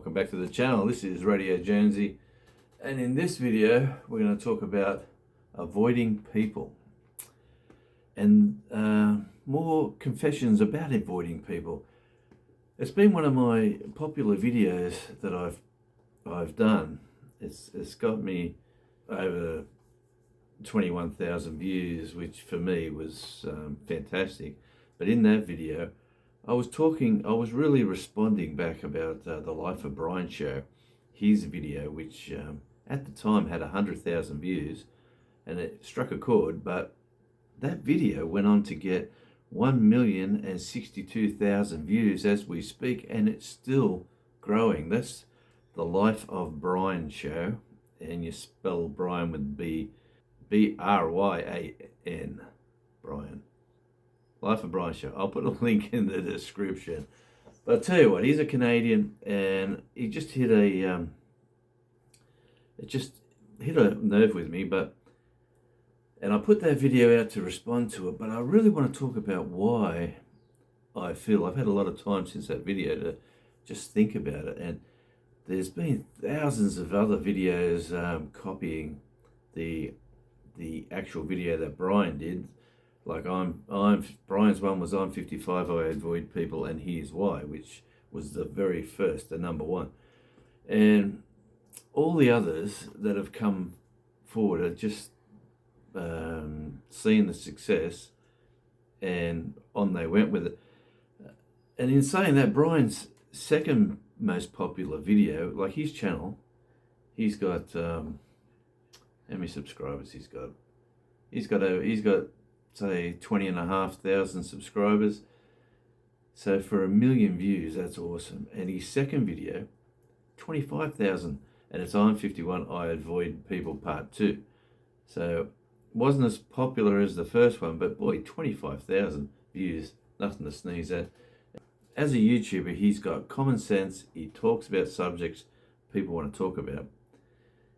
Welcome back to the channel. This is Radio Jonesy, and in this video we're going to talk about avoiding people and more confessions about avoiding people. It's been one of my popular videos that I've done. It's got me over 21,000 views, which for me was fantastic. But in that video I was really responding back about the Life of Brian show, his video, which at the time had 100,000 views, and it struck a chord. But that video went on to get 1,062,000 views as we speak, and it's still growing. That's the Life of Brian show, and you spell Brian with B-R-Y-A-N, Brian. Life of Brian show. I'll put a link in the description. But I'll tell you what, he's a Canadian, and he just hit a nerve with me. And I put that video out to respond to it. But I really want to talk about why I feel I've had a lot of time since that video to just think about it. And there's been thousands of other videos copying the actual video that Brian did. Like Brian's one was I'm 55, I avoid people, and here's why, which was the very first, the number one. And all the others that have come forward are just seeing the success, and on they went with it. And in saying that, Brian's second most popular video, like his channel, he's got how many subscribers he's got? He's got say 20,500 subscribers. So for 1 million views, that's awesome. And his second video, 25,000, and it's I'm 51, I Avoid People Part 2. So wasn't as popular as the first one, but boy, 25,000 views, nothing to sneeze at. As a YouTuber, he's got common sense. He talks about subjects people want to talk about.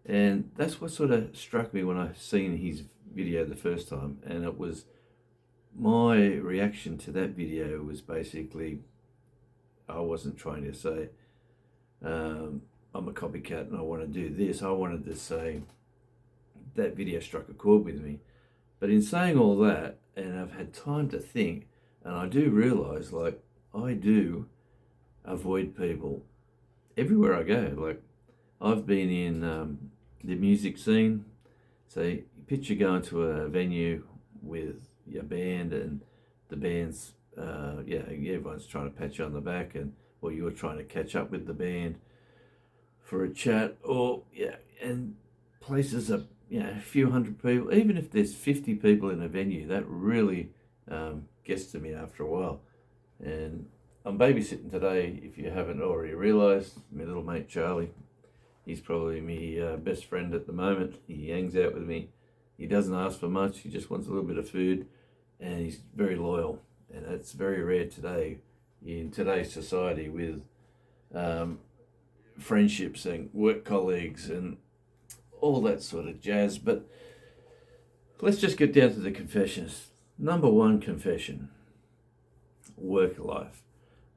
And that's what sort of struck me when I seen his video the first time. And it was, my reaction to that video was basically, I wasn't trying to say I'm a copycat and I want to do this. I wanted to say that video struck a chord with me. But in saying all that, and I've had time to think, and I do realize, like, I do avoid people everywhere I go. Like, I've been in the music scene. So picture going to a venue with your band, and the band's everyone's trying to pat you on the back, or you're trying to catch up with the band for a chat, and places are a few hundred people. Even if there's 50 people in a venue, that really gets to me after a while. And I'm babysitting today, if you haven't already realised. My little mate Charlie, he's probably my best friend at the moment. He hangs out with me. He doesn't ask for much. He just wants a little bit of food, and he's very loyal. And it's very rare today, in today's society, with friendships and work colleagues and all that sort of jazz. But let's just get down to the confessions. Number one confession: work life.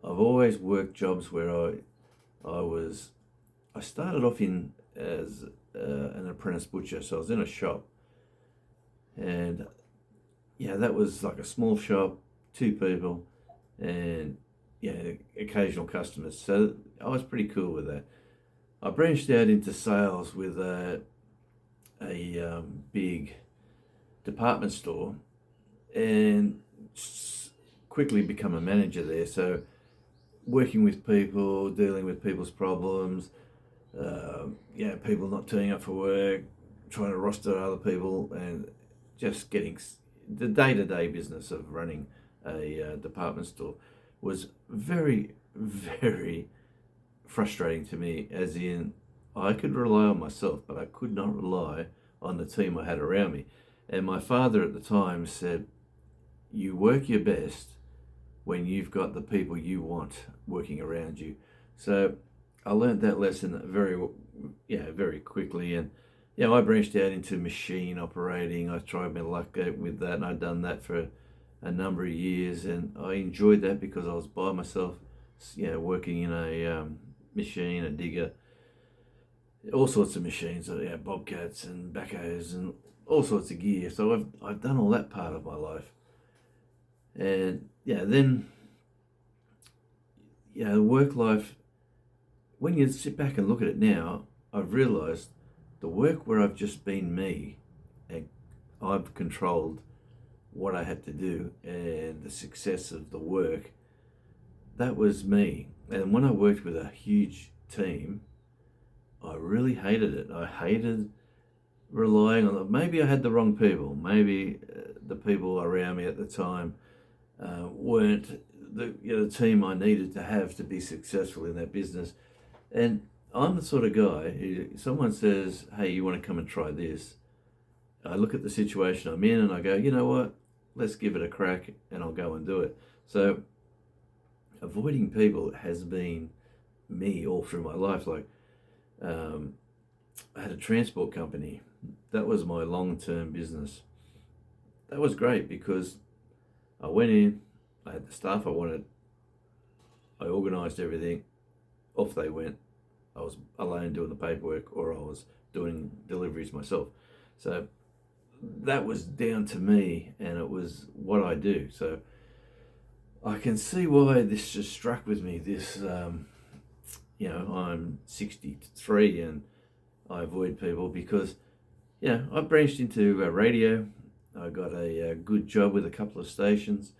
I've always worked jobs where I started off as an apprentice butcher, so I was in a shop, and that was like a small shop, 2 people, and occasional customers. So I was pretty cool with that. I branched out into sales with a big department store, and quickly become a manager there. So working with people, dealing with people's problems, people not turning up for work, trying to roster other people, and just getting the day-to-day business of running a department store was very, very frustrating to me, as in I could rely on myself, but I could not rely on the team I had around me. And my father at the time said, you work your best when you've got the people you want working around you. So I learned that lesson very quickly. And I branched out into machine operating. I tried my luck with that, and I'd done that for a number of years, and I enjoyed that because I was by myself, working in a machine, a digger, all sorts of machines, bobcats and backhoes and all sorts of gear. So I've done all that part of my life. And then the work life, when you sit back and look at it now, I've realised the work where I've just been me and I've controlled what I had to do and the success of the work, that was me. And when I worked with a huge team, I really hated it. I hated relying on them. Maybe I had the wrong people. Maybe the people around me at the time weren't the team I needed to have to be successful in that business. And I'm the sort of guy who, someone says, hey, you want to come and try this? I look at the situation I'm in and I go, you know what? Let's give it a crack, and I'll go and do it. So avoiding people has been me all through my life. Like, I had a transport company. That was my long-term business. That was great because I went in, I had the staff I wanted, I organised everything, off they went. I was alone doing the paperwork, or I was doing deliveries myself. So that was down to me, and it was what I do. So I can see why this just struck with me. This, I'm 63 and I avoid people because, I branched into radio. I got a good job with a couple of stations,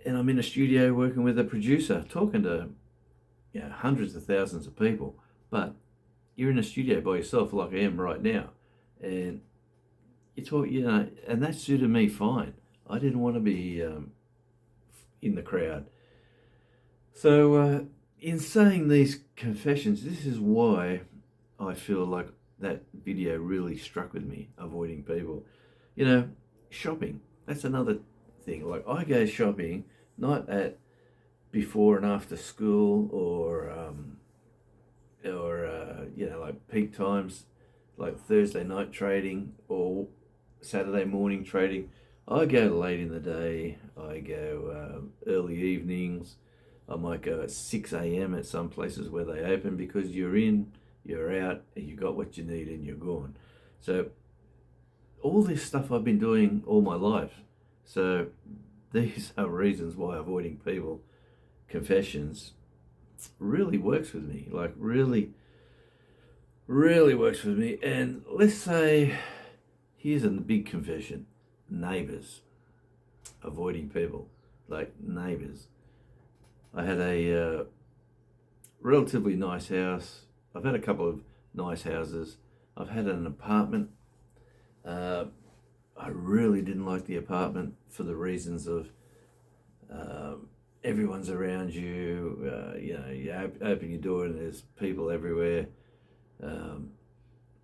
and I'm in a studio working with a producer, talking to hundreds of thousands of people. But you're in a studio by yourself, like I am right now, and you talk, and that suited me fine. I didn't want to be in the crowd. So in saying these confessions, this is why I feel like that video really struck with me, avoiding people. Shopping, that's another thing. Like, I go shopping not at before and after school or like peak times, like Thursday night trading or Saturday morning trading. I go late in the day. I go early evenings. I might go at 6 a.m. at some places where they open, because you're in, you're out, and you got what you need and you're gone. So all this stuff I've been doing all my life. So these are reasons why avoiding people, confessions, really works with me. Like, really, really works with me. And let's say, here's a big confession. Neighbours. Avoiding people. Like, neighbours. I had a relatively nice house. I've had a couple of nice houses. I've had an apartment. I really didn't like the apartment for the reasons of everyone's around you. You open your door and there's people everywhere. On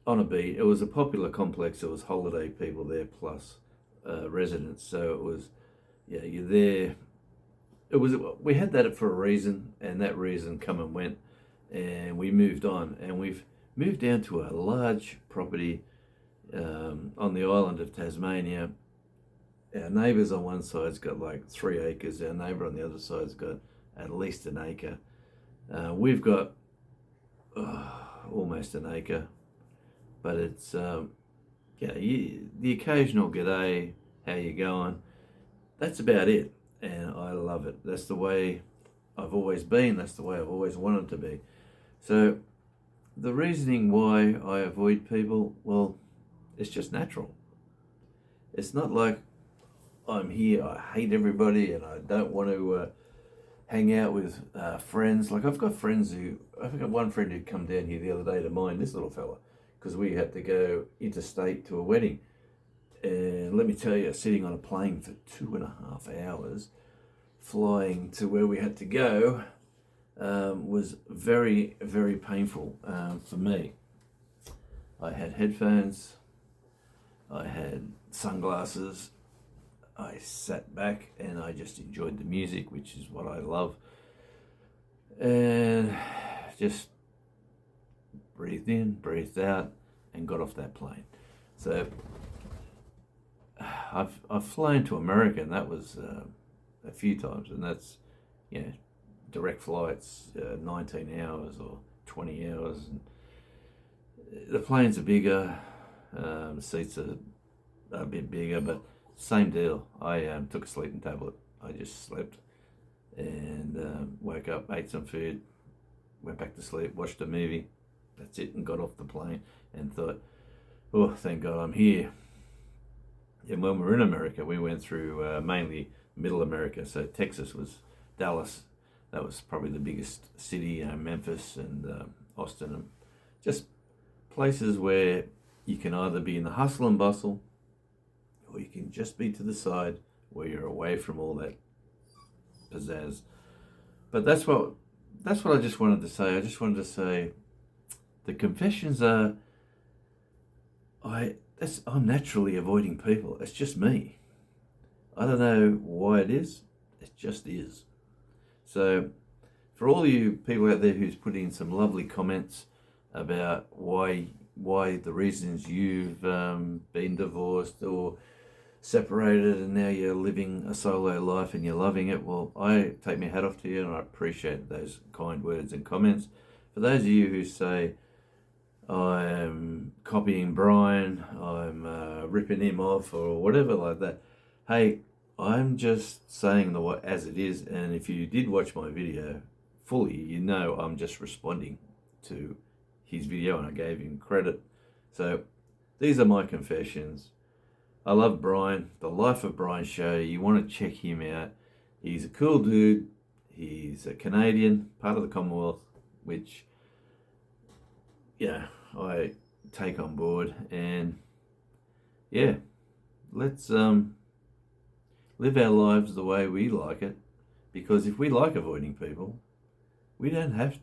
a beach, it was a popular complex. There was holiday people there plus residents. So it was, you're there. We had that for a reason, and that reason come and went, and we moved on, and we've moved down to a large property on the island of Tasmania. Our neighbours on one side's got like 3 acres. Our neighbour on the other side's got at least an acre. We've got almost an acre, but it's the occasional g'day, how you going? That's about it, and I love it. That's the way I've always been. That's the way I've always wanted to be. So the reasoning why I avoid people, well, it's just natural. It's not like I'm here, I hate everybody and I don't want to hang out with friends. Like, I've got one friend who'd come down here the other day to mine, this little fella, because we had to go interstate to a wedding. And let me tell you, sitting on a plane for 2.5 hours, flying to where we had to go, was very, very painful for me. I had headphones, I had sunglasses, I sat back and I just enjoyed the music, which is what I love, and just breathed in, breathed out, and got off that plane. So I've flown to America, and that was a few times, and that's direct flights, 19 hours or 20 hours. And the planes are bigger, seats are a bit bigger, but same deal. I took a sleeping tablet. I just slept and woke up, ate some food, went back to sleep, watched a movie. That's it, and got off the plane and thought, oh, thank God I'm here. And when we were in America, we went through mainly middle America. So Texas was Dallas. That was probably the biggest city, Memphis and Austin, and just places where you can either be in the hustle and bustle, or you can just be to the side where you're away from all that pizzazz. But that's what I just wanted to say. I just wanted to say the confessions are, I'm naturally avoiding people. It's just me. I don't know why it is. It just is. So for all you people out there who's put in some lovely comments about why the reasons you've been divorced or separated and now you're living a solo life and you're loving it, well, I take my hat off to you and I appreciate those kind words and comments. For those of you who say, I'm copying Brian, I'm ripping him off or whatever like that, hey, I'm just saying as it is. And if you did watch my video fully, you know I'm just responding to his video and I gave him credit. So these are my confessions. I love Brian, the Life of Brian show. You want to check him out. He's a cool dude. He's a Canadian, part of the Commonwealth, which, yeah, I take on board. And yeah, let's live our lives the way we like it. Because if we like avoiding people, we don't have.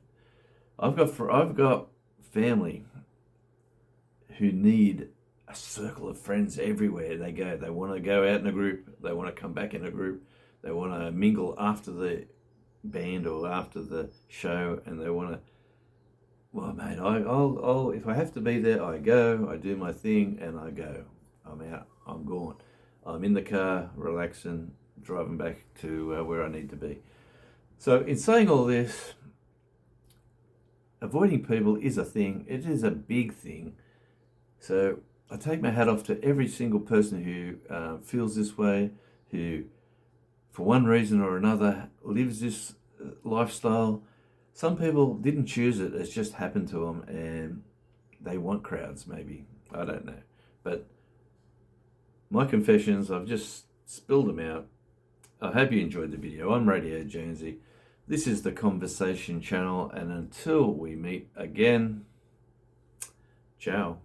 I've got family who need a circle of friends everywhere they go. They want to go out in a group. They want to come back in a group. They want to mingle after the band or after the show, and they want to. Well, mate, I'll if I have to be there, I go. I do my thing, and I go. I'm out. I'm gone. I'm in the car, relaxing, driving back to where I need to be. So, in saying all this, avoiding people is a thing. It is a big thing. So I take my hat off to every single person who feels this way, who, for one reason or another, lives this lifestyle. Some people didn't choose it. It's just happened to them and they want crowds, maybe. I don't know. But my confessions, I've just spilled them out. I hope you enjoyed the video. I'm Radio Jonesy. This is the Conversation Channel. And until we meet again, ciao.